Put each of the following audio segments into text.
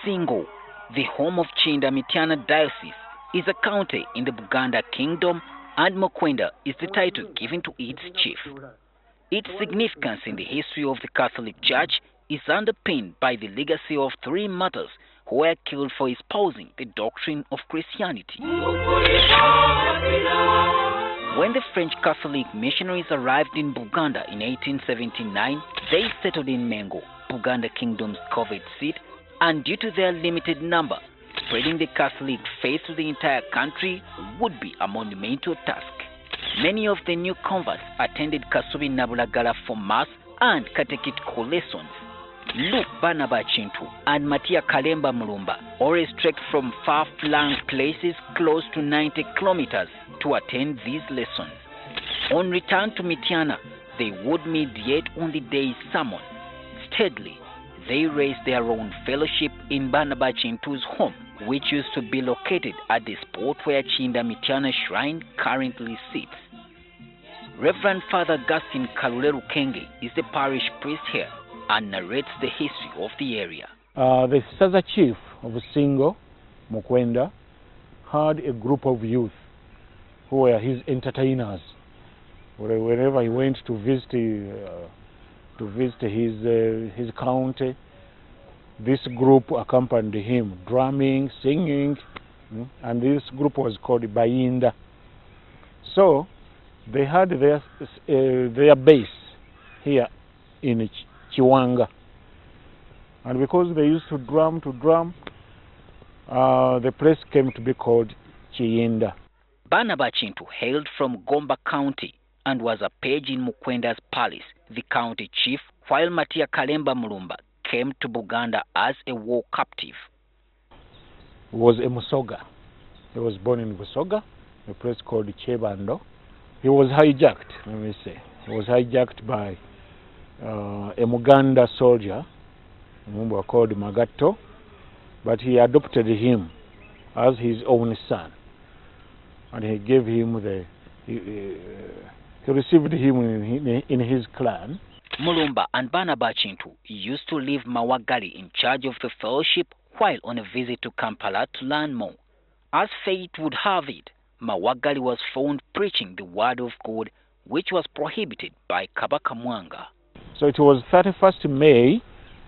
Singo, the home of Kiyinda-Mityana diocese, is a county in the Buganda kingdom, and Mukwenda is the title given to its chief. Its significance in the history of the Catholic Church is underpinned by the legacy of 3 martyrs who were killed for espousing the doctrine of Christianity. When the French Catholic missionaries arrived in Buganda in 1879, they settled in Mengo, Buganda Kingdom's covert seat, and due to their limited number, spreading the Catholic faith to the entire country would be a monumental task. Many of the new converts attended Kasubi Nabulagala for Mass and catechetical lessons. Luke Baanabakintu and Matia Kalemba Mulumba always trekked from far-flung places close to 90 kilometers to attend these lessons. On return to Mityana, they would mediate on the day's sermon. Steadily, they raised their own fellowship in Baanabakintu's home, which used to be located at the spot where Kiyinda-Mityana Shrine currently sits. Reverend Father Augustine Kaluleru Kenge is the parish priest here and narrates the history of the area. The Saza chief of Singo, Mukwenda, had a group of youth who were his entertainers. Whenever he went to visit his county, this group accompanied him, drumming, singing, and this group was called Bayinda. So they had their base here in Chiwanga, and because they used to drum, the place came to be called Kiyinda. Baanabakintu hailed from Gomba County and was a page in Mukwenda's palace, the county chief, while Matia Kalemba Mulumba came to Buganda as a war captive. He was a Musoga. He was born in Busoga, a place called Chebando. He was hijacked, let me say. He was hijacked by a Muganda soldier, called Magato, but he adopted him as his own son. And he gave him he received him in his clan. Mulumba and Baanabakintu used to leave Mawaggali in charge of the fellowship while on a visit to Kampala to learn more. As fate would have it, Mawaggali was found preaching the word of God, which was prohibited by Kabaka Mwanga. So it was 31st May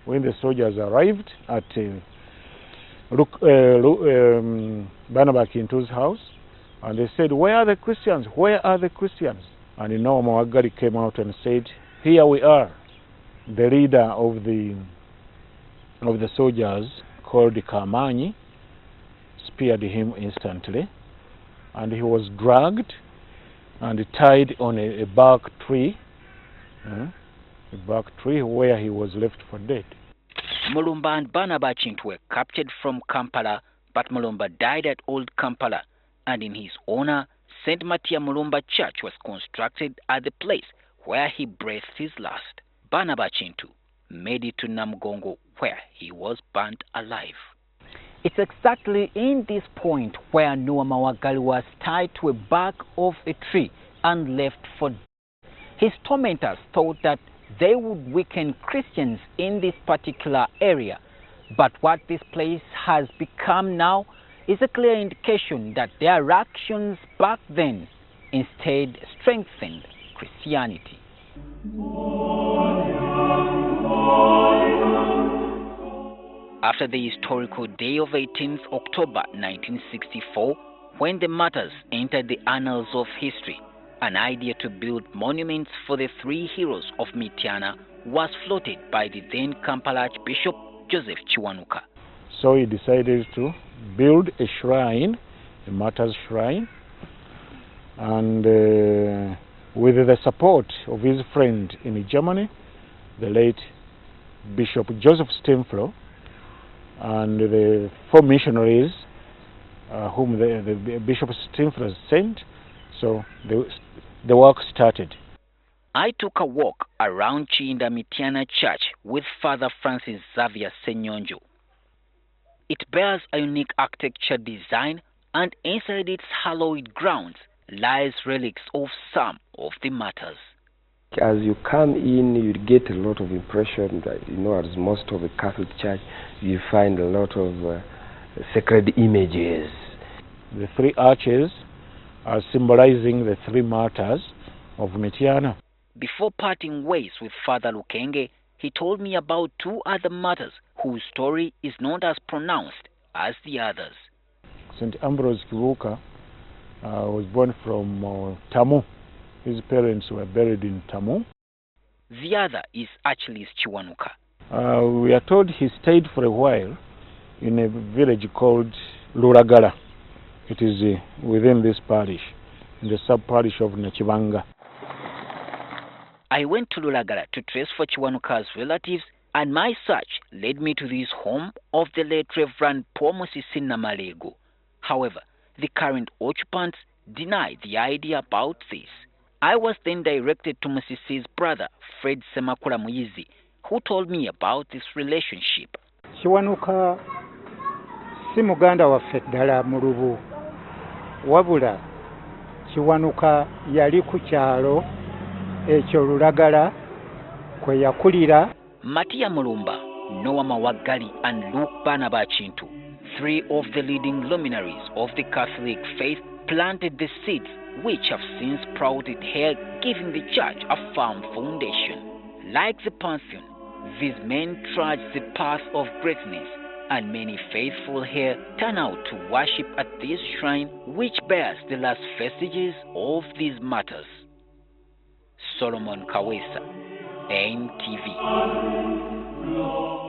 when the soldiers arrived at Baanabakintu's house, and they said, "Where are the Christians? Where are the Christians?" And Noa Mawaggali came out and said, "Here we are." The leader of the soldiers, called Kamanyi, speared him instantly, and he was dragged and tied on a bark tree, where he was left for dead. Mulumba and Baanabakintu were captured from Kampala, but Mulumba died at Old Kampala, and in his honor, St. Matia Mulumba Church was constructed at the place where he breathed his last. Baanabakintu made it to Namugongo, where he was burnt alive. It's exactly in this point where Noa Mawaggali was tied to a bark of a tree and left for dead. His tormentors thought that they would weaken Christians in this particular area, but what this place has become now is a clear indication that their actions back then instead strengthened Christianity. After the historical day of 18th October 1964, when the martyrs entered the annals of history, an idea to build monuments for the 3 heroes of Mityana was floated by the then Kampala Archbishop Joseph Chiwanuka. So he decided to build a shrine, a martyrs shrine, and with the support of his friend in Germany, the late Bishop Joseph Stemflo, and the 4 missionaries whom the Bishop Stemflo sent, so the work started. I took a walk around Kiyinda-Mityana Church with Father Francis Xavier Senyonjo. It bears a unique architecture design, and inside its hallowed grounds lies relics of some of the martyrs. As you come in, you get a lot of impression that, as most of the Catholic Church, you find a lot of sacred images. The three arches are symbolizing the three martyrs of Mityana. Before parting ways with Father Lukenge, he told me about two other martyrs whose story is not as pronounced as the others. St. Ambrose Kibuka was born from Tamu. His parents were buried in Tamu. The other is Achilles Chiwanuka. We are told he stayed for a while in a village called Luragala. It is within this parish, in the sub-parish of Nakibanga. I went to Luragala to trace for Chiwanuka's relatives, and my search led me to this home of the late Reverend Paul Musisi Namalego. However, the current occupants denied the idea about this. I was then directed to Musisi's brother, Fred Semakula Muyizi, who told me about this relationship. Chiwanuka si muganda waffe ddala mu lubu, wabula Chiwanuka yali ku kyalo ekyo Lulagala kwe yakulira. Matia Mulumba, Noa Mawaggali, and Baanabakintu, three of the leading luminaries of the Catholic faith, planted the seeds which have since sprouted here, giving the church a firm foundation. Like the Pantheon, these men trudge the path of greatness, and many faithful here turn out to worship at this shrine which bears the last vestiges of these martyrs. Solomon Kawesa, NTV.